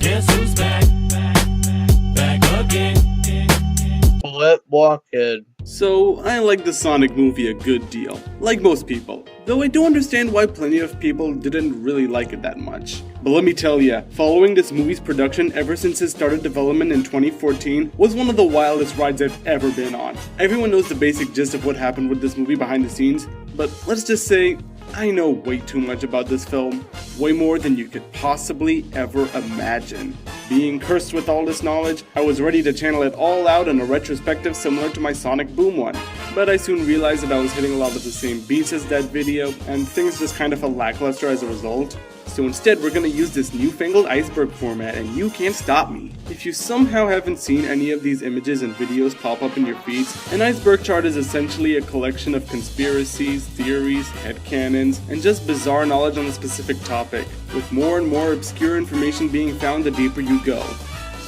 Guess who's back? Back again. Flip walking. So, I like the Sonic movie a good deal, like most people, though I do understand why plenty of people didn't really like it that much. But let me tell ya, following this movie's production ever since it started development in 2014 was one of the wildest rides I've ever been on. Everyone knows the basic gist of what happened with this movie behind the scenes, but let's just say, I know way too much about this film, way more than you could possibly ever imagine. Being cursed with all this knowledge, I was ready to channel it all out in a retrospective similar to my Sonic Boom one. But I soon realized that I was hitting a lot of the same beats as that video, and things just kind of felt lackluster as a result. So instead, we're gonna use this newfangled Iceberg format, and you can't stop me. If you somehow haven't seen any of these images and videos pop up in your feeds, an Iceberg chart is essentially a collection of conspiracies, theories, headcanons, and just bizarre knowledge on a specific topic, with more and more obscure information being found the deeper you go.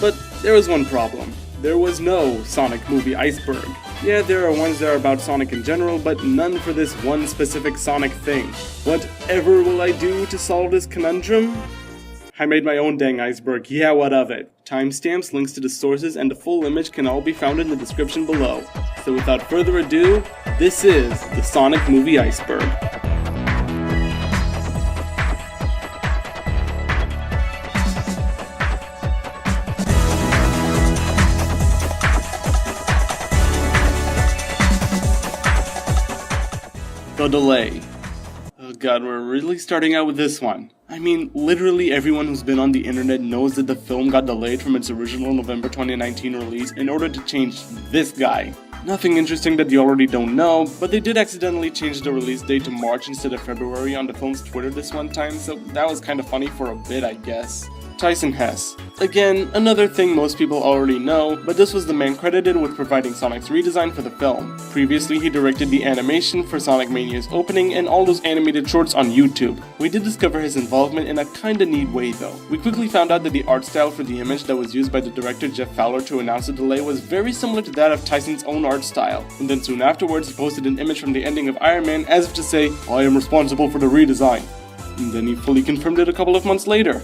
But there was one problem. There was no Sonic movie Iceberg. Yeah, there are ones that are about Sonic in general, but none for this one specific Sonic thing. Whatever will I do to solve this conundrum? I made my own dang iceberg, yeah, what of it? Timestamps, links to the sources, and the full image can all be found in the description below. So without further ado, this is the Sonic movie Iceberg. The delay. Oh god, we're really starting out with this one. I mean, literally everyone who's been on the internet knows that the film got delayed from its original November 2019 release in order to change this guy. Nothing interesting that you already don't know, but they did accidentally change the release date to March instead of February on the film's Twitter this one time, so that was kinda funny for a bit, I guess. Tyson Hess. Again, another thing most people already know, but this was the man credited with providing Sonic's redesign for the film. Previously, he directed the animation for Sonic Mania's opening and all those animated shorts on YouTube. We did discover his involvement in a kinda neat way though. We quickly found out that the art style for the image that was used by the director Jeff Fowler to announce the delay was very similar to that of Tyson's own art style. And then soon afterwards, he posted an image from the ending of Iron Man as if to say, I am responsible for the redesign. And then he fully confirmed it a couple of months later.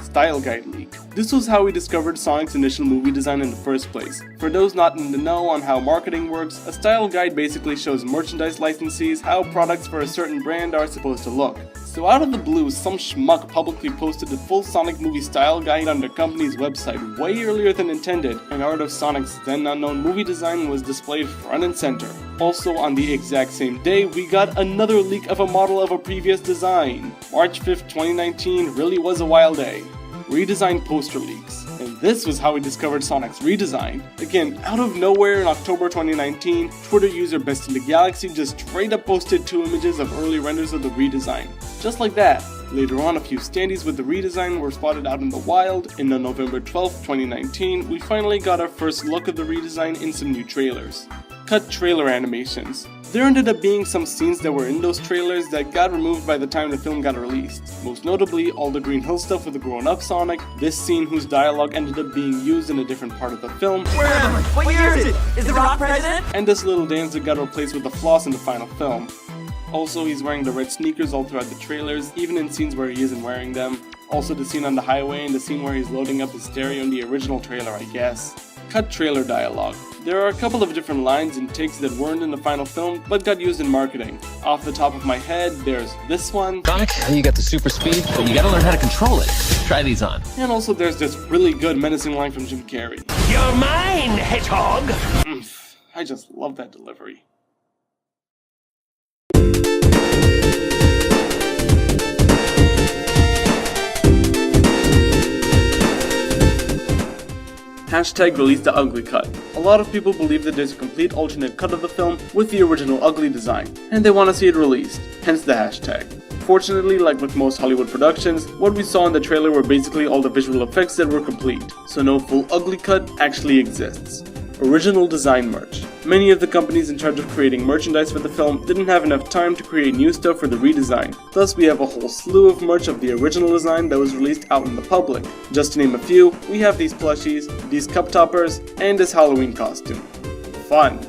Style guide leak. This was how we discovered Sonic's initial movie design in the first place. For those not in the know on how marketing works, a style guide basically shows merchandise licensees how products for a certain brand are supposed to look. So out of the blue, some schmuck publicly posted the full Sonic movie style guide on the company's website way earlier than intended, and art of Sonic's then unknown movie design was displayed front and center. Also on the exact same day, we got another leak of a model of a previous design. March 5th, 2019 really was a wild day. Redesigned poster leaks. And this was how we discovered Sonic's redesign. Again, out of nowhere in October 2019, Twitter user Best in the Galaxy just straight up posted 2 images of early renders of the redesign. Just like that. Later on, a few standees with the redesign were spotted out in the wild, and on November 12th, 2019, we finally got our first look of the redesign in some new trailers. Cut trailer animations. There ended up being some scenes that were in those trailers that got removed by the time the film got released. Most notably, all the Green Hill stuff with the grown-up Sonic, this scene whose dialogue ended up being used in a different part of the film, Where am I? What year is it? Is the Rock president? and this little dance that got replaced with the floss in the final film. Also, he's wearing the red sneakers all throughout the trailers, even in scenes where he isn't wearing them. Also the scene on the highway and the scene where he's loading up his stereo in the original trailer, I guess. Cut trailer dialogue. There are a couple of different lines and takes that weren't in the final film, but got used in marketing. Off the top of my head, there's this one. Sonic, you got the super speed, but you gotta learn how to control it. Try these on. And also there's this really good menacing line from Jim Carrey. You're mine, hedgehog! I just love that delivery. Hashtag release the ugly cut. A lot of people believe that there's a complete alternate cut of the film with the original ugly design, and they want to see it released, hence the hashtag. Fortunately, like with most Hollywood productions, what we saw in the trailer were basically all the visual effects that were complete, so no full ugly cut actually exists. Original design merch. Many of the companies in charge of creating merchandise for the film didn't have enough time to create new stuff for the redesign. Thus, we have a whole slew of merch of the original design that was released out in the public. Just to name a few, we have these plushies, these cup toppers, and this Halloween costume. Fun.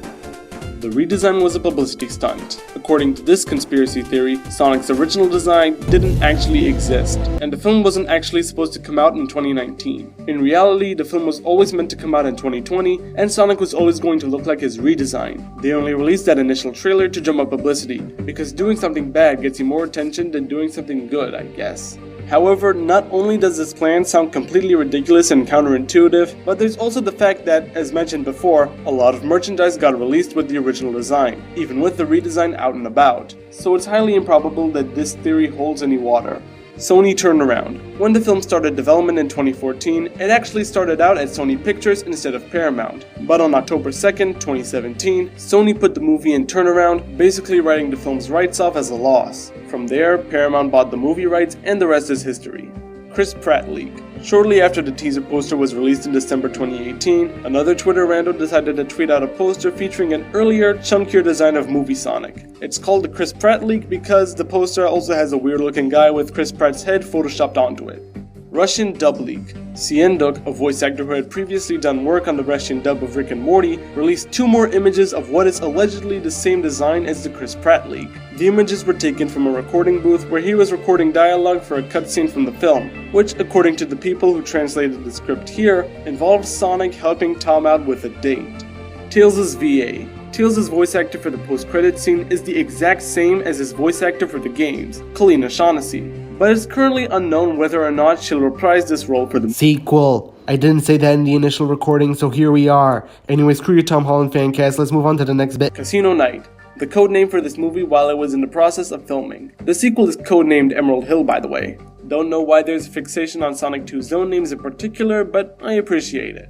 The redesign was a publicity stunt. According to this conspiracy theory, Sonic's original design didn't actually exist, and the film wasn't actually supposed to come out in 2019. In reality, the film was always meant to come out in 2020, and Sonic was always going to look like his redesign. They only released that initial trailer to drum up publicity, because doing something bad gets you more attention than doing something good, I guess. However, not only does this plan sound completely ridiculous and counterintuitive, but there's also the fact that, as mentioned before, a lot of merchandise got released with the original design, even with the redesign out and about. So it's highly improbable that this theory holds any water. Sony turnaround. When the film started development in 2014, it actually started out at Sony Pictures instead of Paramount. But on October 2nd, 2017, Sony put the movie in turnaround, basically writing the film's rights off as a loss. From there, Paramount bought the movie rights and the rest is history. Chris Pratt leak. Shortly after the teaser poster was released in December 2018, another Twitter rando decided to tweet out a poster featuring an earlier, chunkier design of movie Sonic. It's called the Chris Pratt leak because the poster also has a weird looking guy with Chris Pratt's head photoshopped onto it. Russian dub leak. Cienduk, a voice actor who had previously done work on the Russian dub of Rick and Morty, released 2 more images of what is allegedly the same design as the Chris Pratt leak. The images were taken from a recording booth where he was recording dialogue for a cutscene from the film, which, according to the people who translated the script here, involved Sonic helping Tom out with a date. Tails' VA. Tails' voice actor for the post-credits scene is the exact same as his voice actor for the games, Kalina Shaughnessy, but it's currently unknown whether or not she'll reprise this role for the sequel. I didn't say that in the initial recording, so here we are. Anyway, screw your Tom Holland fan cast, let's move on to the next bit. Casino Night, the code name for this movie while it was in the process of filming. The sequel is codenamed Emerald Hill, by the way. Don't know why there's a fixation on Sonic 2 zone names in particular, but I appreciate it.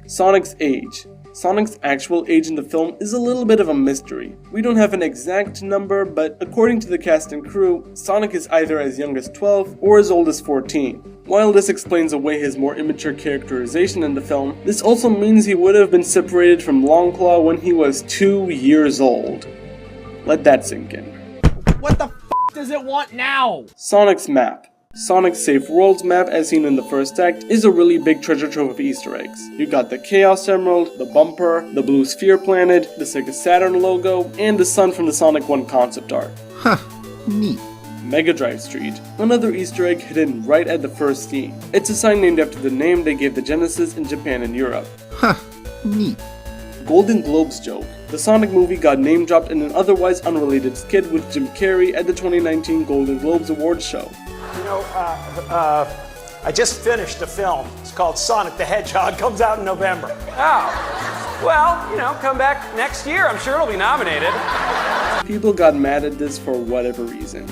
Sonic's age. Sonic's actual age in the film is a little bit of a mystery. We don't have an exact number, but according to the cast and crew, Sonic is either as young as 12 or as old as 14. While this explains away his more immature characterization in the film, this also means he would have been separated from Longclaw when he was 2 years old. Let that sink in. What the f does it want now? Sonic's map. Sonic's Safe Worlds map, as seen in the first act, is a really big treasure trove of Easter eggs. You got the Chaos Emerald, the bumper, the Blue Sphere planet, the Sega Saturn logo, and the sun from the Sonic 1 concept art. Huh, neat. Mega Drive Street, another Easter egg hidden right at the first scene. It's a sign named after the name they gave the Genesis in Japan and Europe. Huh, neat. Golden Globes joke. The Sonic movie got name dropped in an otherwise unrelated skit with Jim Carrey at the 2019 Golden Globes Awards show. You know, I just finished a film. It's called Sonic the Hedgehog. Comes out in November. Oh. Well, you know, come back next year. I'm sure it'll be nominated. People got mad at this for whatever reason.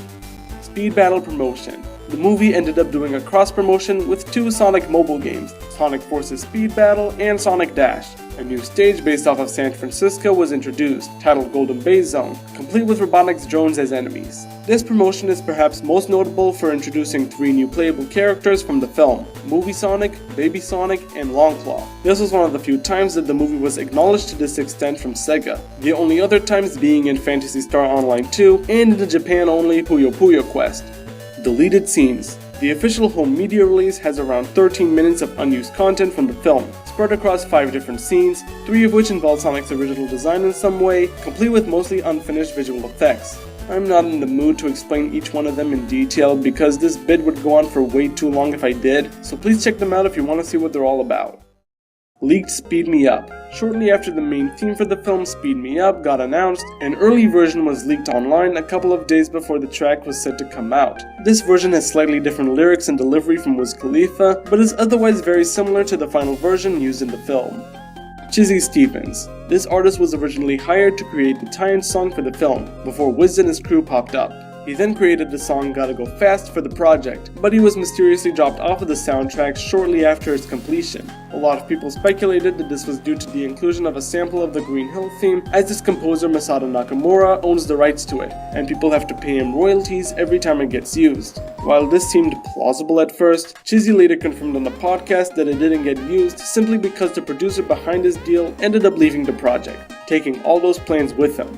Speed Battle promotion. The movie ended up doing a cross-promotion with 2 Sonic mobile games, Sonic Forces Speed Battle and Sonic Dash. A new stage based off of San Francisco was introduced, titled Golden Bay Zone, complete with robotics drones as enemies. This promotion is perhaps most notable for introducing 3 new playable characters from the film, Movie Sonic, Baby Sonic, and Longclaw. This was one of the few times that the movie was acknowledged to this extent from Sega, the only other times being in Phantasy Star Online 2 and in the Japan-only Puyo Puyo Quest. Deleted scenes. The official home media release has around 13 minutes of unused content from the film, spread across 5 different scenes, 3 of which involve Sonic's original design in some way, complete with mostly unfinished visual effects. I'm not in the mood to explain each one of them in detail because this bit would go on for way too long if I did, so please check them out if you want to see what they're all about. Leaked Speed Me Up. Shortly after the main theme for the film Speed Me Up got announced, an early version was leaked online a couple of days before the track was set to come out. This version has slightly different lyrics and delivery from Wiz Khalifa, but is otherwise very similar to the final version used in the film. Chizzy Stevens. This artist was originally hired to create the tie-in song for the film, before Wiz and his crew popped up. He then created the song Gotta Go Fast for the project, but he was mysteriously dropped off of the soundtrack shortly after its completion. A lot of people speculated that this was due to the inclusion of a sample of the Green Hill theme, as this composer Masato Nakamura owns the rights to it, and people have to pay him royalties every time it gets used. While this seemed plausible at first, Chizzy later confirmed on the podcast that it didn't get used simply because the producer behind his deal ended up leaving the project, taking all those plans with him.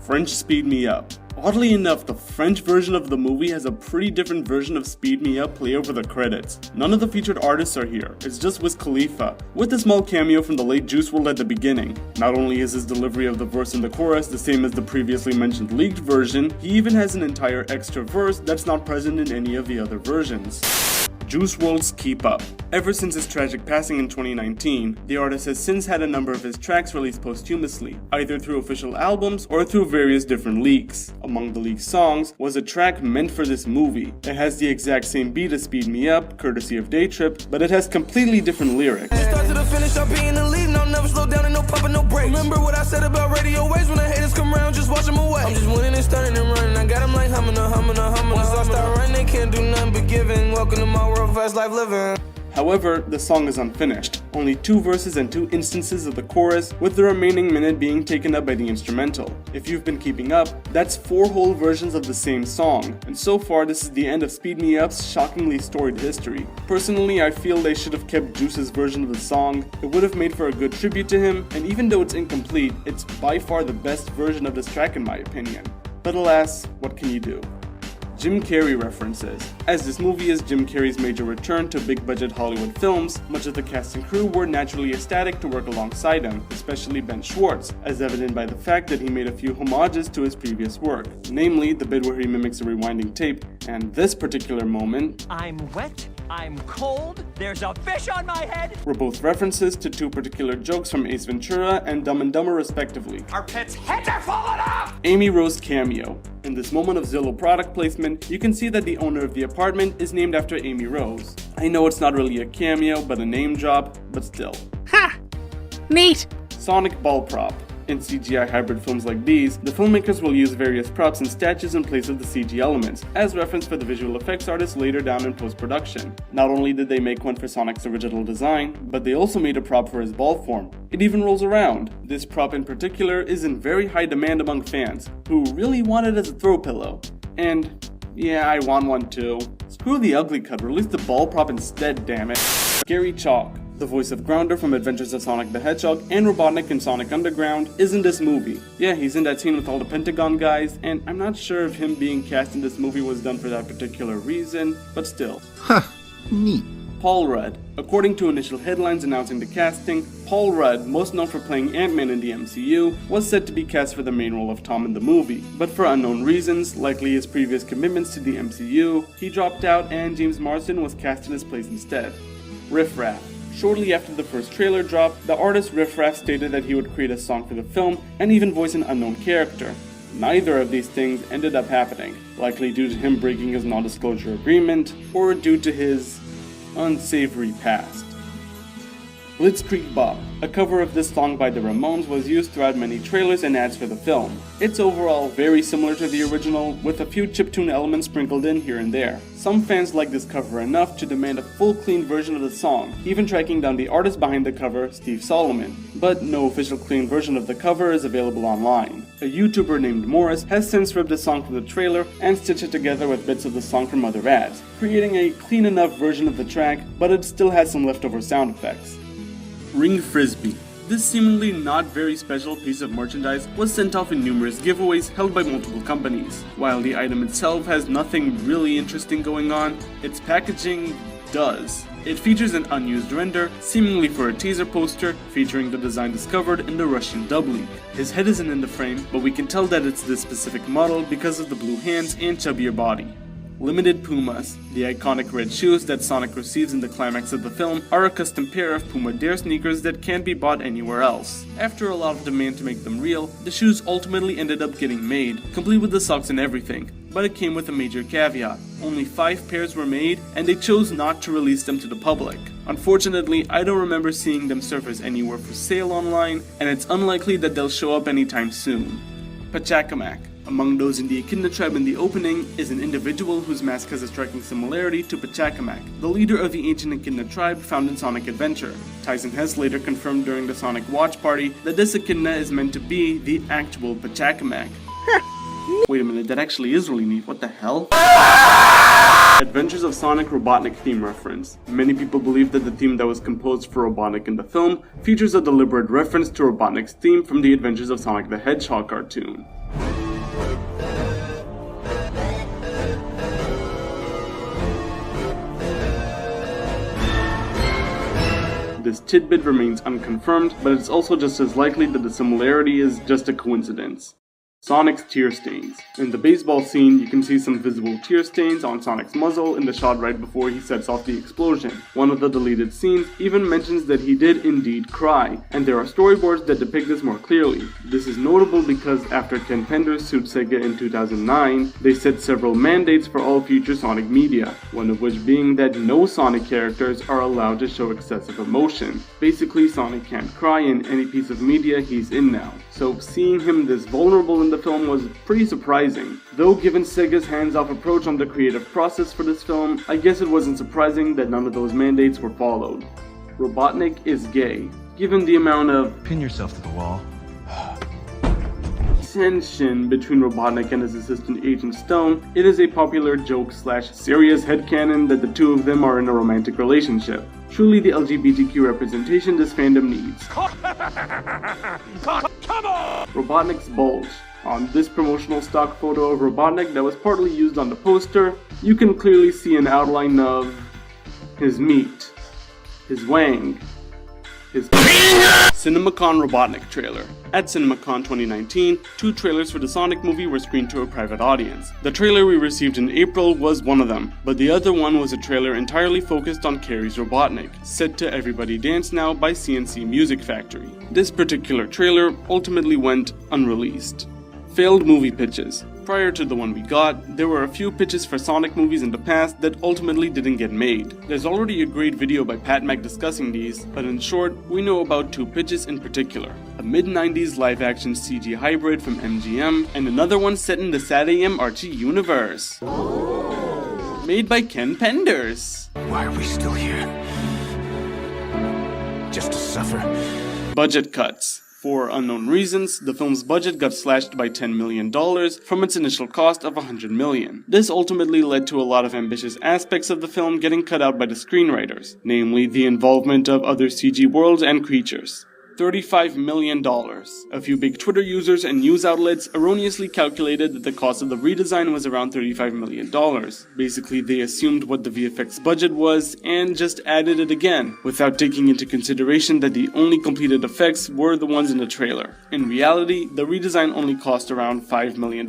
French Speed Me Up. A Oddly enough, the French version of the movie has a pretty different version of Speed Me Up play over the credits. None of the featured artists are here, it's just Wiz Khalifa, with a small cameo from the late Juice WRLD at the beginning. Not only is his delivery of the verse and the chorus the same as the previously mentioned leaked version, he even has an entire extra verse that's not present in any of the other versions. Juice WRLD's Keep Up. Ever since his tragic passing in 2019, the artist has since had a number of his tracks released posthumously, either through official albums or through various different leaks. Among the leaked songs was a track meant for this movie. It has the exact same beat as Speed Me Up, courtesy of Day Trip, but it has completely different lyrics. Start to the finish, I'm being the lead, no, never slow down and no pumping, no break. Remember what I said about radio waves when the haters come around, just watch them away. I'm just winning and stunning and running, I got them like humming. Once I start running, they can't do nothing but giving. Welcome to my world, fast life living. However, the song is unfinished, only 2 verses and 2 instances of the chorus, with the remaining minute being taken up by the instrumental. If you've been keeping up, that's 4 whole versions of the same song, and so far this is the end of Speed Me Up's shockingly storied history. Personally, I feel they should have kept Juice's version of the song. It would have made for a good tribute to him, and even though it's incomplete, it's by far the best version of this track in my opinion. But alas, what can you do? Jim Carrey references. As this movie is Jim Carrey's major return to big-budget Hollywood films, much of the cast and crew were naturally ecstatic to work alongside him, especially Ben Schwartz, as evident by the fact that he made a few homages to his previous work, namely the bit where he mimics a rewinding tape, and this particular moment, I'm wet, I'm cold, there's a fish on my head, were both references to 2 particular jokes from Ace Ventura and Dumb and Dumber respectively. Our pets' heads are falling off! Amy Rose cameo. In this moment of Zillow product placement, you can see that the owner of the apartment is named after Amy Rose. I know it's not really a cameo, but a name drop, but still. Ha! Neat! Sonic ball prop. In CGI hybrid films like these, the filmmakers will use various props and statues in place of the CG elements, as reference for the visual effects artists later down in post-production. Not only did they make one for Sonic's original design, but they also made a prop for his ball form. It even rolls around. This prop in particular is in very high demand among fans, who really want it as a throw pillow. And yeah, I want one too. Screw the ugly cut, release the ball prop instead, damn it. Gary Chalk, the voice of Grounder from Adventures of Sonic the Hedgehog and Robotnik in Sonic Underground, is in this movie. Yeah, he's in that scene with all the Pentagon guys, and I'm not sure if him being cast in this movie was done for that particular reason, but still. Huh, neat. Paul Rudd. According to initial headlines announcing the casting, Paul Rudd, most known for playing Ant-Man in the MCU, was set to be cast for the main role of Tom in the movie, but for unknown reasons, likely his previous commitments to the MCU, he dropped out and James Marsden was cast in his place instead. Riff Raff. Shortly after the first trailer dropped, the artist Riff Raff stated that he would create a song for the film and even voice an unknown character. Neither of these things ended up happening, likely due to him breaking his non-disclosure agreement, or due to his unsavory past. Blitzkrieg Bop. A cover of this song by the Ramones was used throughout many trailers and ads for the film. It's overall very similar to the original, with a few chiptune elements sprinkled in here and there. Some fans like this cover enough to demand a full clean version of the song, even tracking down the artist behind the cover, Steve Solomon. But no official clean version of the cover is available online. A YouTuber named Morris has since ripped the song from the trailer and stitched it together with bits of the song from other ads, creating a clean enough version of the track, but it still has some leftover sound effects. Ring Frisbee. This seemingly not very special piece of merchandise was sent off in numerous giveaways held by multiple companies. While the item itself has nothing really interesting going on, its packaging does. It features an unused render, seemingly for a teaser poster, featuring the design discovered in the Russian dub leak. His head isn't in the frame, but we can tell that it's this specific model because of the blue hands and chubbier body. Limited Pumas. The iconic red shoes that Sonic receives in the climax of the film are a custom pair of Puma Dare sneakers that can't be bought anywhere else. After a lot of demand to make them real, the shoes ultimately ended up getting made, complete with the socks and everything. But it came with a major caveat. Only 5 pairs were made, and they chose not to release them to the public. Unfortunately, I don't remember seeing them surface anywhere for sale online, and it's unlikely that they'll show up anytime soon. Pachacamac. Among those in the Echidna tribe in the opening is an individual whose mask has a striking similarity to Pachacamac, the leader of the ancient Echidna tribe found in Sonic Adventure. Tyson Hess later confirmed during the Sonic watch party that this Echidna is meant to be the actual Pachacamac. Wait a minute, that actually is really neat, what the hell? Adventures of Sonic Robotnik theme reference. Many people believe that the theme that was composed for Robotnik in the film features a deliberate reference to Robotnik's theme from the Adventures of Sonic the Hedgehog cartoon. this tidbit remains unconfirmed, but it's also just as likely that the similarity is just a coincidence. Sonic's tear stains. In the baseball scene, you can see some visible tear stains on Sonic's muzzle in the shot right before he sets off the explosion. One of the deleted scenes even mentions that he did indeed cry, and there are storyboards that depict this more clearly. This is notable because after Ken Penders sued Sega in 2009, they set several mandates for all future Sonic media, one of which being that no Sonic characters are allowed to show excessive emotion. Basically, Sonic can't cry in any piece of media he's in now. So seeing him this vulnerable in the film was pretty surprising. Though given Sega's hands-off approach on the creative process for this film, I guess it wasn't surprising that none of those mandates were followed. Robotnik is gay. Given the amount of pin yourself to the wall. tension between Robotnik and his assistant Agent Stone, it is a popular joke/serious headcanon that the two of them are in a romantic relationship. Truly the LGBTQ representation this fandom needs. Robotnik's bulge. On this promotional stock photo of Robotnik that was partly used on the poster, you can clearly see an outline of his meat, his wang, his CinemaCon Robotnik trailer. At CinemaCon 2019, 2 trailers for the Sonic movie were screened to a private audience. The trailer we received in April was one of them, but the other one was a trailer entirely focused on Carrie's Robotnik, set to Everybody Dance Now by CNC Music Factory. This particular trailer ultimately went unreleased. Failed movie pitches. Prior to the one we got, there were a few pitches for Sonic movies in the past that ultimately didn't get made. There's already a great video by Pat Mac discussing these, but in short, we know about 2 pitches in particular. A mid-90s live-action CG hybrid from MGM, and another one set in the SatAM Archie universe. Made by Ken Penders. Why are we still here? Just to suffer. Budget cuts. For unknown reasons, the film's budget got slashed by $10 million from its initial cost of $100 million. This ultimately led to a lot of ambitious aspects of the film getting cut out by the screenwriters, namely the involvement of other CG worlds and creatures. $35 million. A few big Twitter users and news outlets erroneously calculated that the cost of the redesign was around $35 million. Basically, they assumed what the VFX budget was and just added it again, without taking into consideration that the only completed effects were the ones in the trailer. In reality, the redesign only cost around $5 million.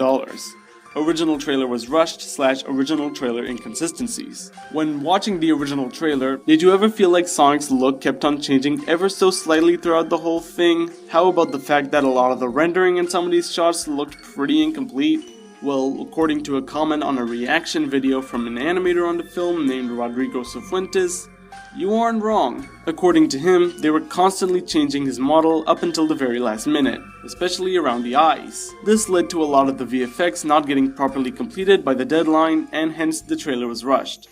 Original trailer was rushed/original trailer inconsistencies. When watching the original trailer, did you ever feel like Sonic's look kept on changing ever so slightly throughout the whole thing? How about the fact that a lot of the rendering in some of these shots looked pretty incomplete? Well, according to a comment on a reaction video from an animator on the film named Rodrigo Cifuentes, you aren't wrong. According to him, they were constantly changing his model up until the very last minute, especially around the eyes. This led to a lot of the VFX not getting properly completed by the deadline, and hence the trailer was rushed.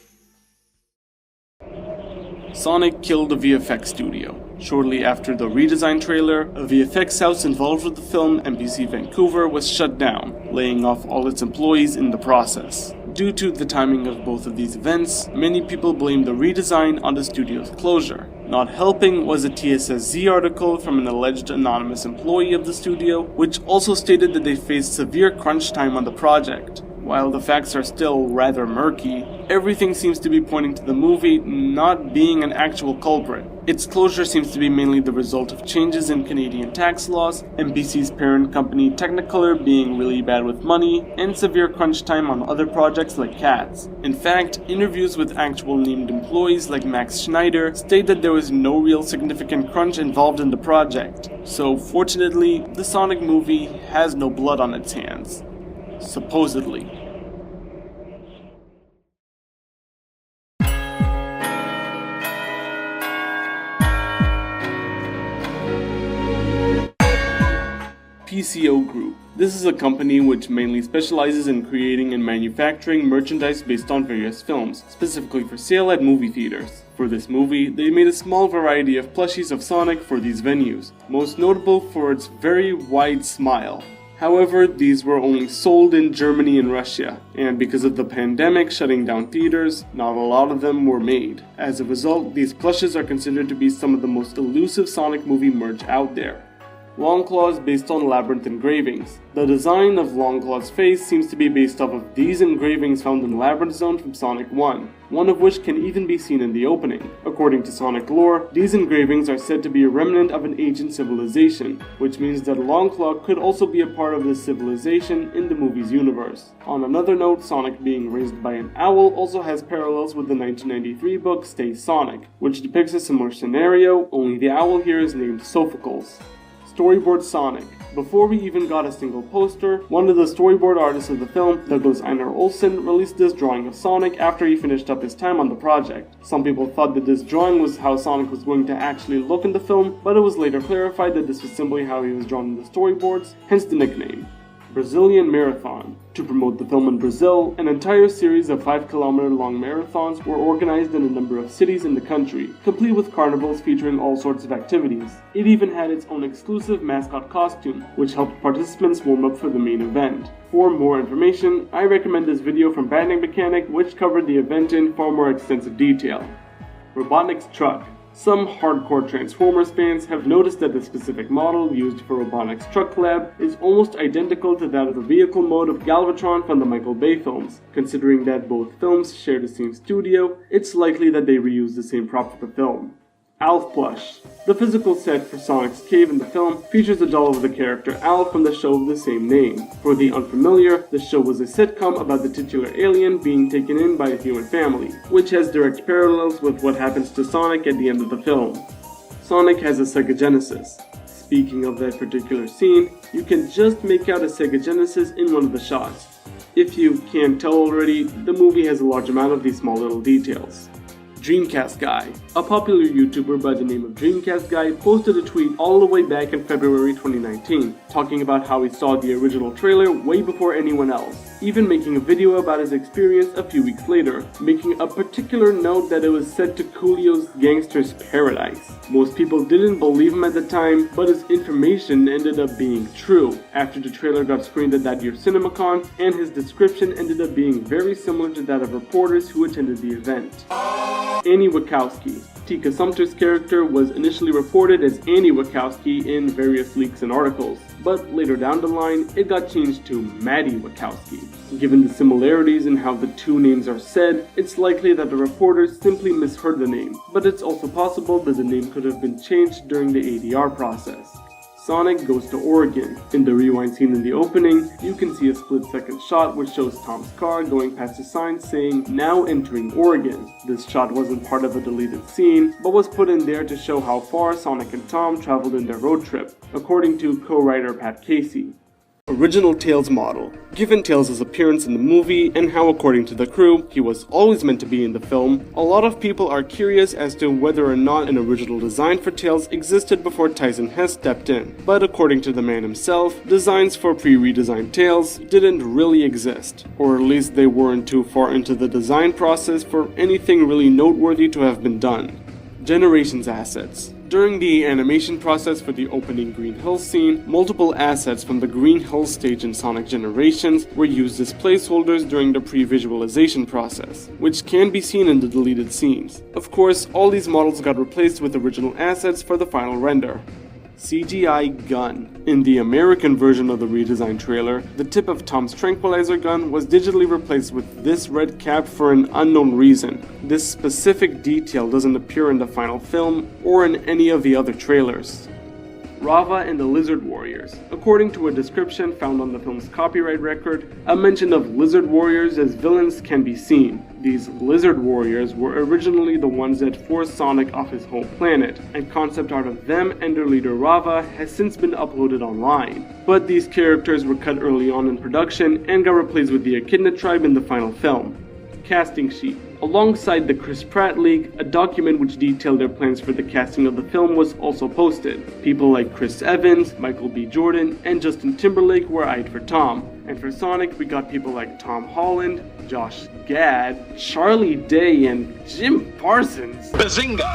Sonic killed the VFX studio. Shortly after the redesign trailer, a VFX house involved with the film, MPC Vancouver, was shut down, laying off all its employees in the process. Due to the timing of both of these events, many people blame the redesign on the studio's closure. Not helping was a TSSZ article from an alleged anonymous employee of the studio, which also stated that they faced severe crunch time on the project. While the facts are still rather murky, everything seems to be pointing to the movie not being an actual culprit. Its closure seems to be mainly the result of changes in Canadian tax laws, MPC's parent company Technicolor being really bad with money, and severe crunch time on other projects like Cats. In fact, interviews with actual named employees like Max Schneider state that there was no real significant crunch involved in the project. So fortunately, the Sonic movie has no blood on its hands. Supposedly. PCO Group. This is a company which mainly specializes in creating and manufacturing merchandise based on various films, specifically for sale at movie theaters. For this movie, they made a small variety of plushies of Sonic for these venues, most notable for its very wide smile. However, these were only sold in Germany and Russia, and because of the pandemic shutting down theaters, not a lot of them were made. As a result, these plushes are considered to be some of the most elusive Sonic movie merch out there. Longclaw is based on labyrinth engravings. The design of Longclaw's face seems to be based off of these engravings found in Labyrinth Zone from Sonic 1, one of which can even be seen in the opening. According to Sonic lore, these engravings are said to be a remnant of an ancient civilization, which means that Longclaw could also be a part of this civilization in the movie's universe. On another note, Sonic being raised by an owl also has parallels with the 1993 book Stay Sonic, which depicts a similar scenario, only the owl here is named Sophocles. Storyboard Sonic. Before we even got a single poster, one of the storyboard artists of the film, Douglas Einar Olsen, released this drawing of Sonic after he finished up his time on the project. Some people thought that this drawing was how Sonic was going to actually look in the film, but it was later clarified that this was simply how he was drawn in the storyboards, hence the nickname. Brazilian Marathon. To promote the film in Brazil, an entire series of 5-kilometer-long marathons were organized in a number of cities in the country, complete with carnivals featuring all sorts of activities. It even had its own exclusive mascot costume, which helped participants warm up for the main event. For more information, I recommend this video from Banding Mechanic, which covered the event in far more extensive detail. Robotnik's Truck. Some hardcore Transformers fans have noticed that the specific model used for Robotnik's Truck Lab is almost identical to that of the vehicle mode of Galvatron from the Michael Bay films. Considering that both films share the same studio, it's likely that they reused the same prop for the film. Alf Plush. The physical set for Sonic's cave in the film features a doll of the character Alf from the show of the same name. For the unfamiliar, the show was a sitcom about the titular alien being taken in by a human family, which has direct parallels with what happens to Sonic at the end of the film. Sonic has a Sega Genesis. Speaking of that particular scene, you can just make out a Sega Genesis in one of the shots. If you can't tell already, the movie has a large amount of these small little details. Dreamcast Guy. A popular YouTuber by the name of Dreamcast Guy posted a tweet all the way back in February 2019, talking about how he saw the original trailer way before anyone else, even making a video about his experience a few weeks later, making a particular note that it was set to Coolio's Gangster's Paradise. Most people didn't believe him at the time, but his information ended up being true, after the trailer got screened at that year's CinemaCon, and his description ended up being very similar to that of reporters who attended the event. Annie Wachowski. Tika Sumter's character was initially reported as Annie Wachowski in various leaks and articles, but later down the line, it got changed to Maddie Wachowski. Given the similarities in how the two names are said, it's likely that the reporters simply misheard the name, but it's also possible that the name could have been changed during the ADR process. Sonic goes to Oregon. In the rewind scene in the opening, you can see a split-second shot which shows Tom's car going past a sign saying, "Now entering Oregon." This shot wasn't part of a deleted scene, but was put in there to show how far Sonic and Tom traveled in their road trip, according to co-writer Pat Casey. Original Tails model. Given Tails' appearance in the movie and how, according to the crew, he was always meant to be in the film, a lot of people are curious as to whether or not an original design for Tails existed before Tyson Hesse stepped in. But according to the man himself, designs for pre-redesigned Tails didn't really exist, or at least they weren't too far into the design process for anything really noteworthy to have been done. Generations assets. During the animation process for the opening Green Hills scene, multiple assets from the Green Hills stage in Sonic Generations were used as placeholders during the pre-visualization process, which can be seen in the deleted scenes. Of course, all these models got replaced with original assets for the final render. CGI gun. In the American version of the redesigned trailer, the tip of Tom's tranquilizer gun was digitally replaced with this red cap for an unknown reason. This specific detail doesn't appear in the final film or in any of the other trailers. Rava and the Lizard Warriors. According to a description found on the film's copyright record, a mention of Lizard Warriors as villains can be seen. These Lizard Warriors were originally the ones that forced Sonic off his home planet, and concept art of them and their leader Rava has since been uploaded online. But these characters were cut early on in production and got replaced with the Echidna tribe in the final film. Casting sheet. Alongside the Chris Pratt leak, a document which detailed their plans for the casting of the film was also posted. People like Chris Evans, Michael B. Jordan, and Justin Timberlake were eyed for Tom. And for Sonic, we got people like Tom Holland, Josh Gad, Charlie Day, and Jim Parsons. Bazinga!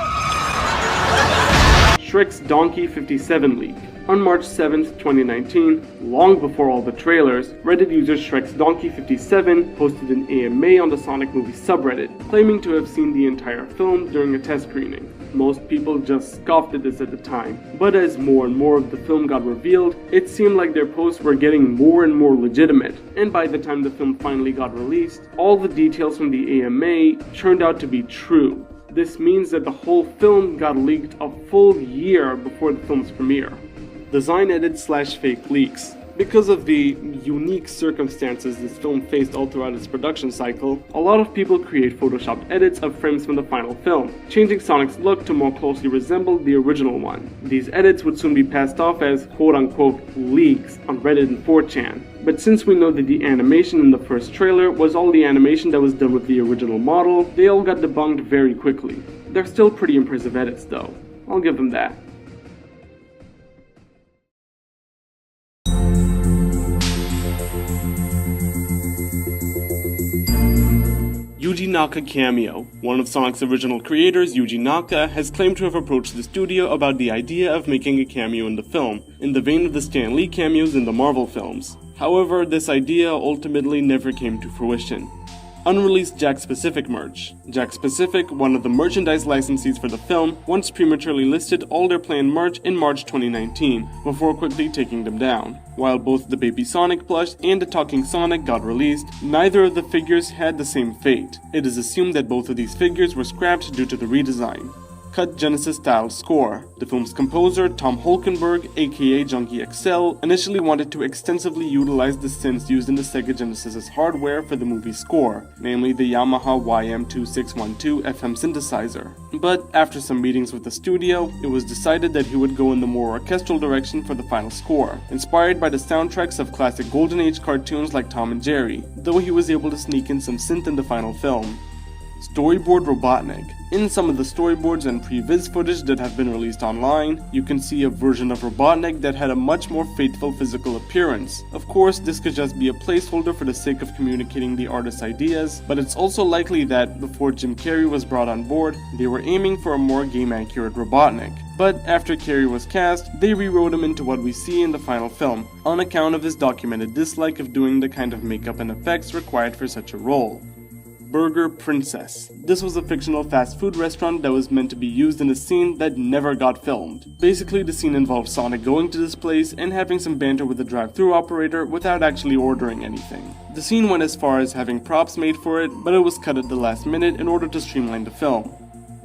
Shrek's Donkey 57 leak. On March 7th, 2019, long before all the trailers, Reddit user Shrek's Donkey 57 posted an AMA on the Sonic movie subreddit, claiming to have seen the entire film during a test screening. Most people just scoffed at this at the time, but as more and more of the film got revealed, it seemed like their posts were getting more and more legitimate, and by the time the film finally got released, all the details from the AMA turned out to be true. This means that the whole film got leaked a full year before the film's premiere. Design edit/fake leaks. Because of the unique circumstances this film faced all throughout its production cycle, a lot of people create photoshopped edits of frames from the final film, changing Sonic's look to more closely resemble the original one. These edits would soon be passed off as quote-unquote leaks on Reddit and 4chan. But since we know that the animation in the first trailer was all the animation that was done with the original model, they all got debunked very quickly. They're still pretty impressive edits though, I'll give them that. Yuji Naka cameo. One of Sonic's original creators, Yuji Naka, has claimed to have approached the studio about the idea of making a cameo in the film, in the vein of the Stan Lee cameos in the Marvel films. However, this idea ultimately never came to fruition. Unreleased Jakks Pacific merch. Jakks Pacific, one of the merchandise licensees for the film, once prematurely listed all their planned merch in March 2019, before quickly taking them down. While both the Baby Sonic plush and the Talking Sonic got released, neither of the figures had the same fate. It is assumed that both of these figures were scrapped due to the redesign. Cut Genesis-style score. The film's composer, Tom Holkenborg, aka Junkie XL, initially wanted to extensively utilize the synths used in the Sega Genesis's hardware for the movie's score, namely the Yamaha YM2612 FM synthesizer. But after some meetings with the studio, it was decided that he would go in the more orchestral direction for the final score, inspired by the soundtracks of classic Golden Age cartoons like Tom and Jerry, though he was able to sneak in some synth in the final film. Storyboard Robotnik. In some of the storyboards and pre-viz footage that have been released online, you can see a version of Robotnik that had a much more faithful physical appearance. Of course, this could just be a placeholder for the sake of communicating the artist's ideas, but it's also likely that before Jim Carrey was brought on board, they were aiming for a more game-accurate Robotnik. But after Carrey was cast, they rewrote him into what we see in the final film, on account of his documented dislike of doing the kind of makeup and effects required for such a role. Burger Princess. This was a fictional fast food restaurant that was meant to be used in a scene that never got filmed. Basically, the scene involved Sonic going to this place and having some banter with the drive-thru operator without actually ordering anything. The scene went as far as having props made for it, but it was cut at the last minute in order to streamline the film.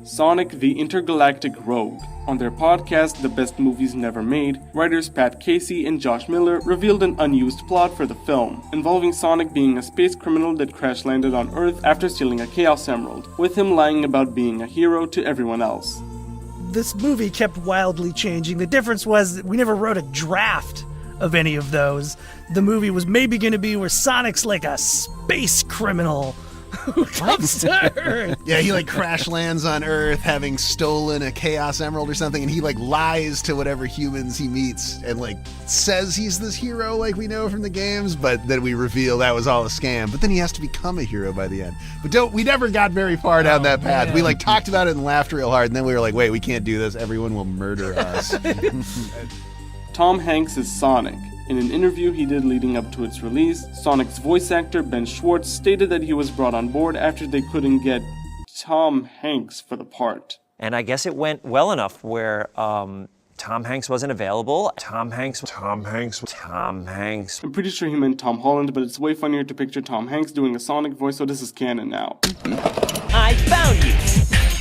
Sonic the Intergalactic Rogue. On their podcast, The Best Movies Never Made, writers Pat Casey and Josh Miller revealed an unused plot for the film, involving Sonic being a space criminal that crash-landed on Earth after stealing a Chaos Emerald, with him lying about being a hero to everyone else. This movie kept wildly changing. The difference was that we never wrote a draft of any of those. The movie was maybe going to be where Sonic's like a space criminal who comes to Earth. Yeah, he like crash lands on Earth having stolen a Chaos Emerald or something, and he like lies to whatever humans he meets and like says he's this hero like we know from the games, but then we reveal that was all a scam. But then he has to become a hero by the end. But we never got very far down that path. Man. We like talked about it and laughed real hard, and then we were like, wait, we can't do this. Everyone will murder us. Tom Hanks is Sonic. In an interview he did leading up to its release, Sonic's voice actor Ben Schwartz stated that he was brought on board after they couldn't get Tom Hanks for the part. And I guess it went well enough where Tom Hanks wasn't available. Tom Hanks. I'm pretty sure he meant Tom Holland, but it's way funnier to picture Tom Hanks doing a Sonic voice, so this is canon now. I found you,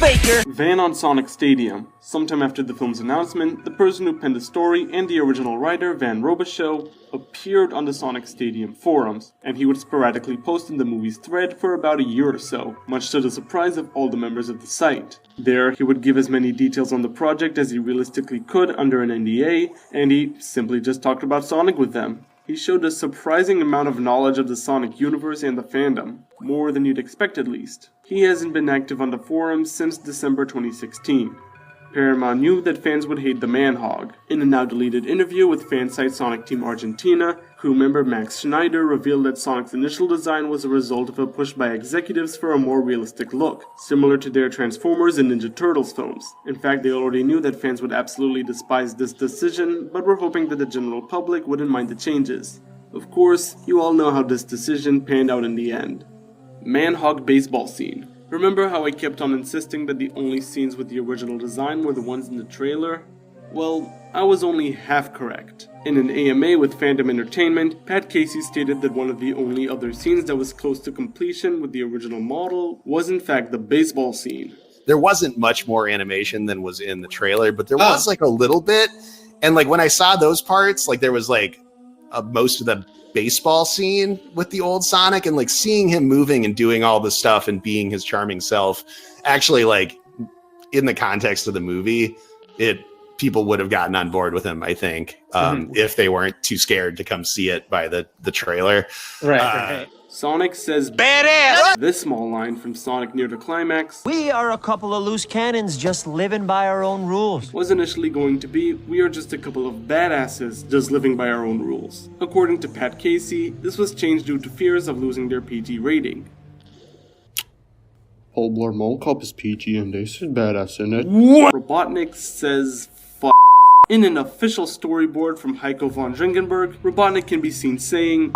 Baker! Van on Sonic Stadium. Sometime after the film's announcement, the person who penned the story and the original writer, Van Robichaux, appeared on the Sonic Stadium forums, and he would sporadically post in the movie's thread for about a year or so, much to the surprise of all the members of the site. There, he would give as many details on the project as he realistically could under an NDA, and he simply just talked about Sonic with them. He showed a surprising amount of knowledge of the Sonic universe and the fandom, more than you'd expect at least. He hasn't been active on the forums since December 2016. Paramount knew that fans would hate the man-hog. In a now-deleted interview with fan site Sonic Team Argentina, crew member Max Schneider revealed that Sonic's initial design was a result of a push by executives for a more realistic look, similar to their Transformers and Ninja Turtles films. In fact, they already knew that fans would absolutely despise this decision, but were hoping that the general public wouldn't mind the changes. Of course, you all know how this decision panned out in the end. Man-hog baseball scene. Remember how I kept on insisting that the only scenes with the original design were the ones in the trailer? Well, I was only half correct. In an AMA with Fandom Entertainment, Pat Casey stated that one of the only other scenes that was close to completion with the original model was in fact the baseball scene. There wasn't much more animation than was in the trailer, but there was like a little bit. And like when I saw those parts, like there was like most of the baseball scene with the old Sonic, and like seeing him moving and doing all this stuff and being his charming self, actually like in the context of the movie, people would have gotten on board with him, I think, if they weren't too scared to come see it by the trailer. Right. Sonic says badass. This small line from Sonic near the climax, We are a couple of loose cannons just living by our own rules. was initially going to be, we are just a couple of badasses just living by our own rules. According to Pat Casey, this was changed due to fears of losing their PG rating. Paul Blart Mall Cop is PG and they said badass in it. What? Robotnik says f***. In an official storyboard from Heiko von Dringenberg, Robotnik can be seen saying,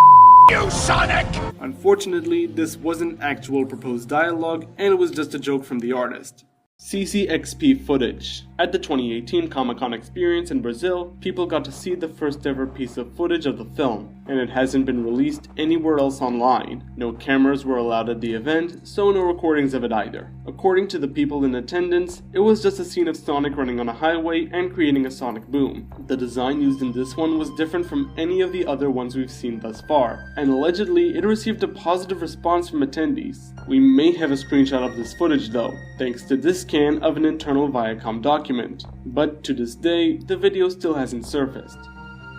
"You Sonic!" Unfortunately, this wasn't actual proposed dialogue, and it was just a joke from the artist. CCXP footage. At the 2018 Comic-Con experience in Brazil, people got to see the first ever piece of footage of the film, and it hasn't been released anywhere else online. No cameras were allowed at the event, so no recordings of it either. According to the people in attendance, it was just a scene of Sonic running on a highway and creating a sonic boom. The design used in this one was different from any of the other ones we've seen thus far, and allegedly it received a positive response from attendees. We may have a screenshot of this footage though, thanks to this scan of an internal Viacom document. But to this day, the video still hasn't surfaced.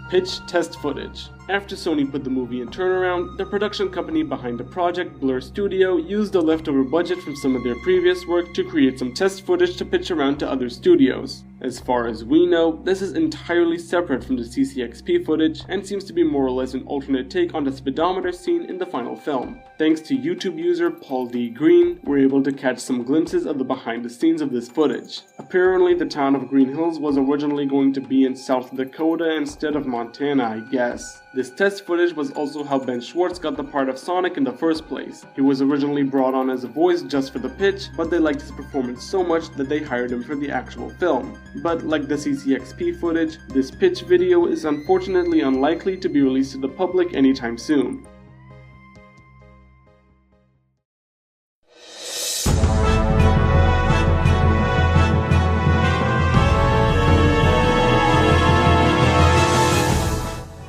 Pitch test footage. After Sony put the movie in turnaround, the production company behind the project, Blur Studio, used the leftover budget from some of their previous work to create some test footage to pitch around to other studios. As far as we know, this is entirely separate from the CCXP footage and seems to be more or less an alternate take on the speedometer scene in the final film. Thanks to YouTube user Paul D. Green, we're able to catch some glimpses of the behind the scenes of this footage. Apparently the town of Green Hills was originally going to be in South Dakota instead of Montana, I guess. This test footage was also how Ben Schwartz got the part of Sonic in the first place. He was originally brought on as a voice just for the pitch, but they liked his performance so much that they hired him for the actual film. But like the CCXP footage, this pitch video is unfortunately unlikely to be released to the public anytime soon.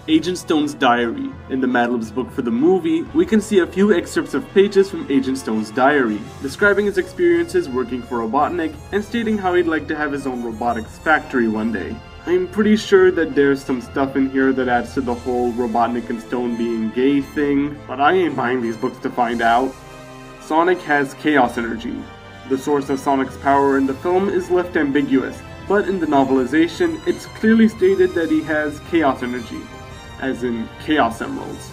Agent Stone's diary. In the Mad Lib's book for the movie, we can see a few excerpts of pages from Agent Stone's diary, describing his experiences working for Robotnik and stating how he'd like to have his own robotics factory one day. I'm pretty sure that there's some stuff in here that adds to the whole Robotnik and Stone being gay thing, but I ain't buying these books to find out. Sonic has chaos energy. The source of Sonic's power in the film is left ambiguous, but in the novelization, it's clearly stated that he has chaos energy, as in Chaos Emeralds.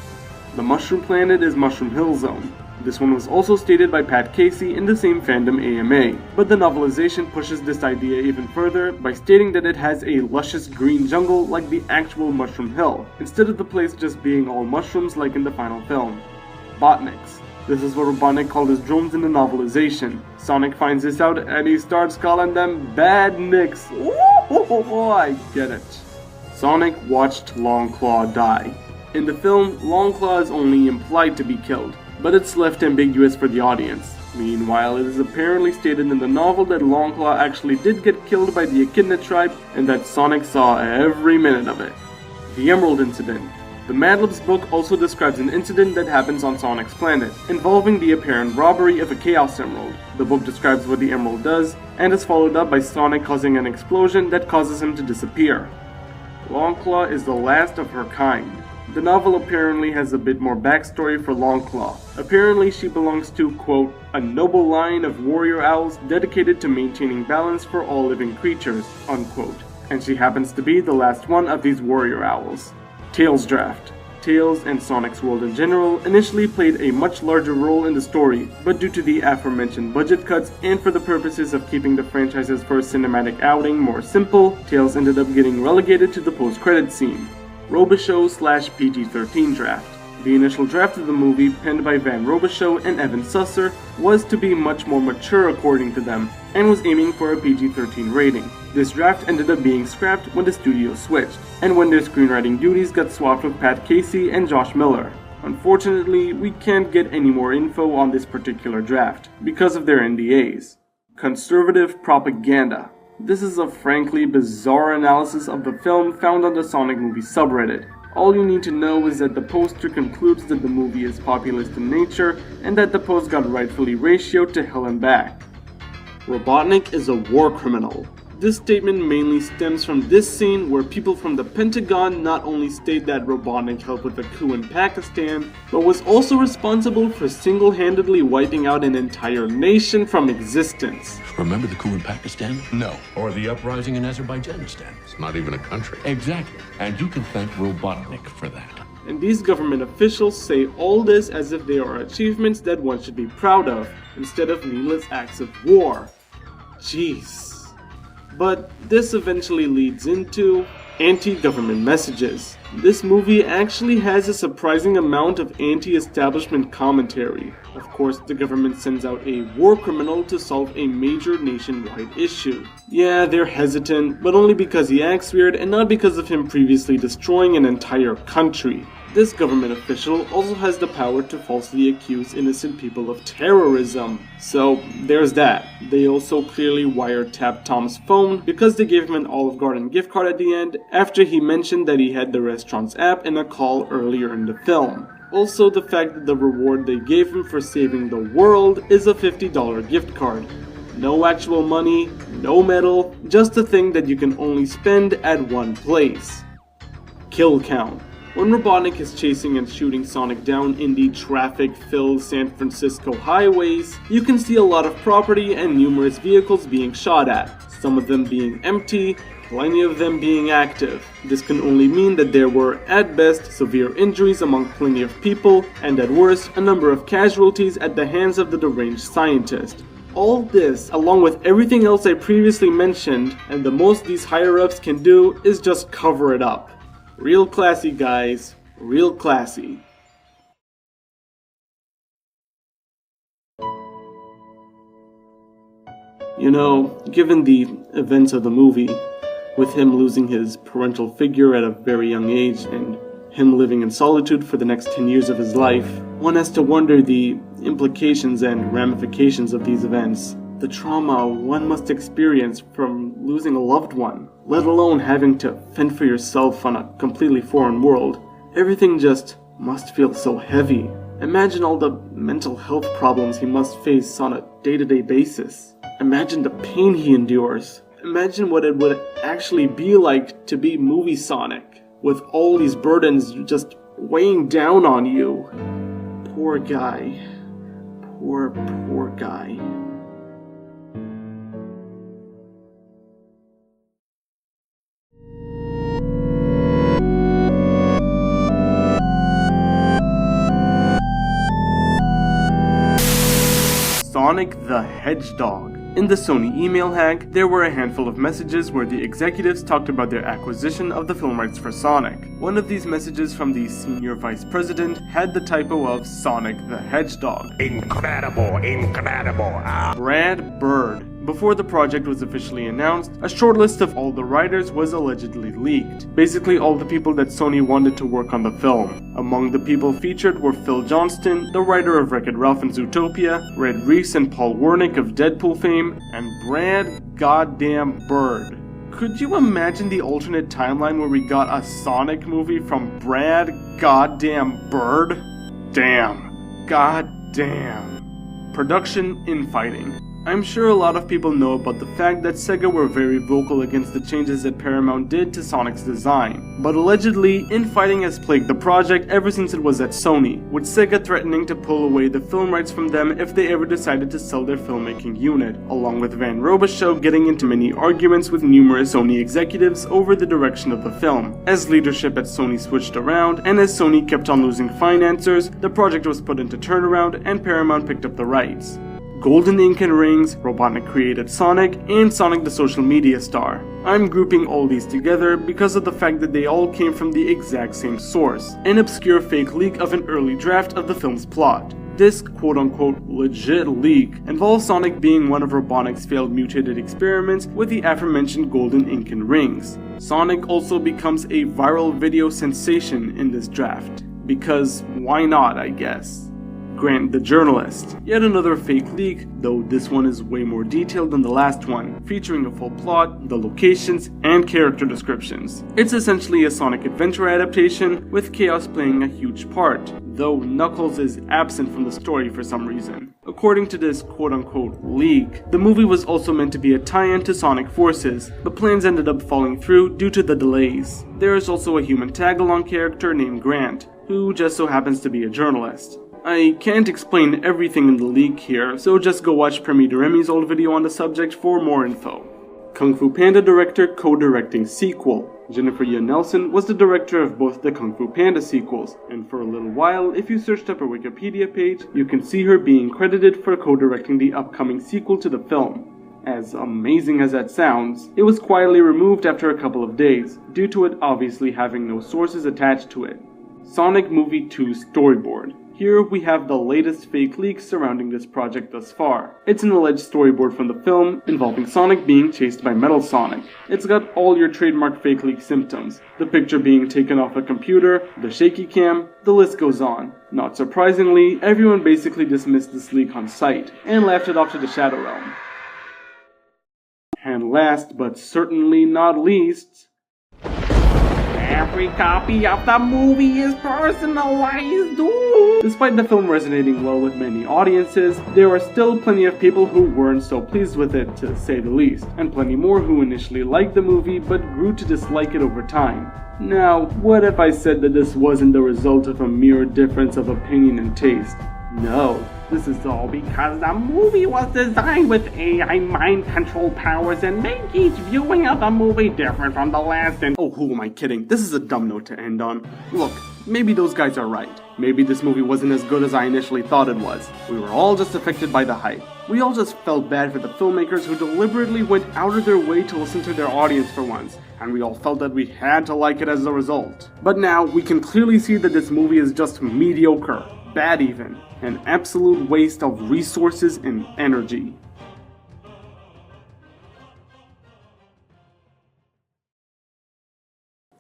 The mushroom planet is Mushroom Hill Zone. This one was also stated by Pat Casey in the same fandom AMA, but the novelization pushes this idea even further by stating that it has a luscious green jungle like the actual Mushroom Hill, instead of the place just being all mushrooms like in the final film. Botniks. This is what Robotnik called his drones in the novelization. Sonic finds this out and he starts calling them Badniks. Ooh, I get it. Sonic watched Longclaw die. In the film, Longclaw is only implied to be killed, but it's left ambiguous for the audience. Meanwhile, it is apparently stated in the novel that Longclaw actually did get killed by the Echidna tribe and that Sonic saw every minute of it. The Emerald Incident. The Mad Lib's book also describes an incident that happens on Sonic's planet, involving the apparent robbery of a Chaos Emerald. The book describes what the emerald does, and is followed up by Sonic causing an explosion that causes him to disappear. Longclaw is the last of her kind. The novel apparently has a bit more backstory for Longclaw. Apparently she belongs to, quote, a noble line of warrior owls dedicated to maintaining balance for all living creatures, unquote. And she happens to be the last one of these warrior owls. Tails Draft. Tails and Sonic's world in general initially played a much larger role in the story, but due to the aforementioned budget cuts and for the purposes of keeping the franchise's first cinematic outing more simple, Tails ended up getting relegated to the post-credits scene. Robichaux / PG-13 Draft. The initial draft of the movie, penned by Van Robichaux and Evan Susser, was to be much more mature according to them, and was aiming for a PG-13 rating. This draft ended up being scrapped when the studio switched, and when their screenwriting duties got swapped with Pat Casey and Josh Miller. Unfortunately, we can't get any more info on this particular draft, because of their NDAs. Conservative propaganda. This is a frankly bizarre analysis of the film found on the Sonic Movie subreddit. All you need to know is that the poster concludes that the movie is populist in nature, and that the post got rightfully ratioed to hell and back. Robotnik is a war criminal. This statement mainly stems from this scene where people from the Pentagon not only state that Robotnik helped with a coup in Pakistan, but was also responsible for single-handedly wiping out an entire nation from existence. Remember the coup in Pakistan? No. Or the uprising in Azerbaijanistan? It's not even a country. Exactly. And you can thank Robotnik for that. And these government officials say all this as if they are achievements that one should be proud of, instead of needless acts of war. Jeez. But this eventually leads into anti-government messages. This movie actually has a surprising amount of anti-establishment commentary. Of course, the government sends out a war criminal to solve a major nationwide issue. Yeah, they're hesitant, but only because he acts weird and not because of him previously destroying an entire country. This government official also has the power to falsely accuse innocent people of terrorism. So there's that. They also clearly wiretapped Tom's phone because they gave him an Olive Garden gift card at the end after he mentioned that he had the restaurant's app in a call earlier in the film. Also, the fact that the reward they gave him for saving the world is a $50 gift card. No actual money, no medal, just a thing that you can only spend at one place. Kill count. When Robotnik is chasing and shooting Sonic down in the traffic-filled San Francisco highways, you can see a lot of property and numerous vehicles being shot at, some of them being empty, plenty of them being active. This can only mean that there were, at best, severe injuries among plenty of people, and at worst, a number of casualties at the hands of the deranged scientist. All this, along with everything else I previously mentioned, and the most these higher-ups can do is just cover it up. Real classy, guys. Real classy. You know, given the events of the movie, with him losing his parental figure at a very young age and him living in solitude for the next 10 years of his life, one has to wonder the implications and ramifications of these events. The trauma one must experience from losing a loved one, let alone having to fend for yourself on a completely foreign world. Everything just must feel so heavy. Imagine all the mental health problems he must face on a day-to-day basis. Imagine the pain he endures. Imagine what it would actually be like to be movie Sonic, with all these burdens just weighing down on you. Poor guy. Poor guy. Sonic the Hedgehog. In the Sony email hack, there were a handful of messages where the executives talked about their acquisition of the film rights for Sonic. One of these messages from the senior vice president had the typo of Sonic the Hedgehog. Incredible. Brad Bird. Before the project was officially announced, a short list of all the writers was allegedly leaked. Basically all the people that Sony wanted to work on the film. Among the people featured were Phil Johnston, the writer of Wreck-It Ralph and Zootopia, Red Reese and Paul Wernick of Deadpool fame, and Brad Goddamn Bird. Could you imagine the alternate timeline where we got a Sonic movie from Brad Goddamn Bird? Damn. Goddamn. Production: infighting. I'm sure a lot of people know about the fact that Sega were very vocal against the changes that Paramount did to Sonic's design, but allegedly, infighting has plagued the project ever since it was at Sony, with Sega threatening to pull away the film rights from them if they ever decided to sell their filmmaking unit, along with Van Robichaux getting into many arguments with numerous Sony executives over the direction of the film. As leadership at Sony switched around, and as Sony kept on losing financiers, the project was put into turnaround and Paramount picked up the rights. golden ink and rings, Robotnik created Sonic, and Sonic the social media star. I'm grouping all these together because of the fact that they all came from the exact same source, an obscure fake leak of an early draft of the film's plot. This quote-unquote legit leak involves Sonic being one of Robotnik's failed mutated experiments with the aforementioned golden ink and rings. Sonic also becomes a viral video sensation in this draft. Because why not, I guess. Grant the journalist. Yet another fake leak, though this one is way more detailed than the last one, featuring a full plot, the locations, and character descriptions. It's essentially a Sonic Adventure adaptation, with Chaos playing a huge part, though Knuckles is absent from the story for some reason. According to this quote-unquote leak, the movie was also meant to be a tie-in to Sonic Forces, but plans ended up falling through due to the delays. There is also a human tag-along character named Grant, who just so happens to be a journalist. I can't explain everything in the leak here, so just go watch Premier Remy's old video on the subject for more info. Kung Fu Panda director co-directing sequel. Jennifer Yeoh Nelson was the director of both the Kung Fu Panda sequels, and for a little while, if you searched up her Wikipedia page, you can see her being credited for co-directing the upcoming sequel to the film. As amazing as that sounds, it was quietly removed after a couple of days, due to it obviously having no sources attached to it. Sonic Movie 2 storyboard. Here we have the latest fake leaks surrounding this project thus far. It's an alleged storyboard from the film involving Sonic being chased by Metal Sonic. It's got all your trademark fake leak symptoms. The picture being taken off a computer, the shaky cam, the list goes on. Not surprisingly, everyone basically dismissed this leak on sight and laughed it off to the Shadow Realm. And last but certainly not least, every copy of the movie is personalized. Ooh. Despite the film resonating well with many audiences, there are still plenty of people who weren't so pleased with it, to say the least, and plenty more who initially liked the movie but grew to dislike it over time. Now, what if I said that this wasn't the result of a mere difference of opinion and taste? No, this is all because the movie was designed with AI mind control powers and make each viewing of the movie different from the last and— oh, who am I kidding? This is a dumb note to end on. Look, maybe those guys are right. Maybe this movie wasn't as good as I initially thought it was. We were all just affected by the hype. We all just felt bad for the filmmakers who deliberately went out of their way to listen to their audience for once, and we all felt that we had to like it as a result. But now, we can clearly see that this movie is just mediocre. Bad even. An absolute waste of resources and energy.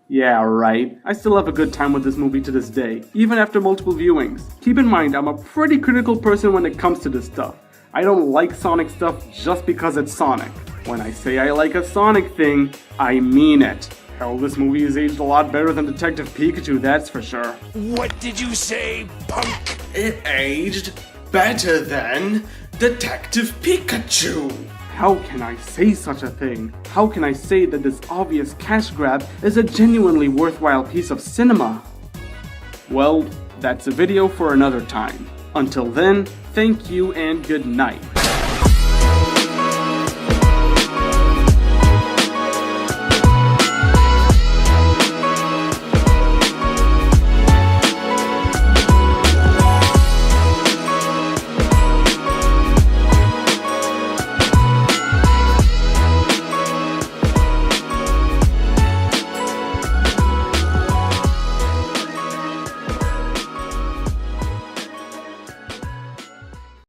Yeah, right. I still have a good time with this movie to this day, even after multiple viewings. Keep in mind, I'm a pretty critical person when it comes to this stuff. I don't like Sonic stuff just because it's Sonic. When I say I like a Sonic thing, I mean it. Hell, this movie is aged a lot better than Detective Pikachu, that's for sure. What did you say, punk? It aged better than Detective Pikachu. How can I say such a thing? How can I say that this obvious cash grab is a genuinely worthwhile piece of cinema? Well, that's a video for another time. Until then, thank you and good night.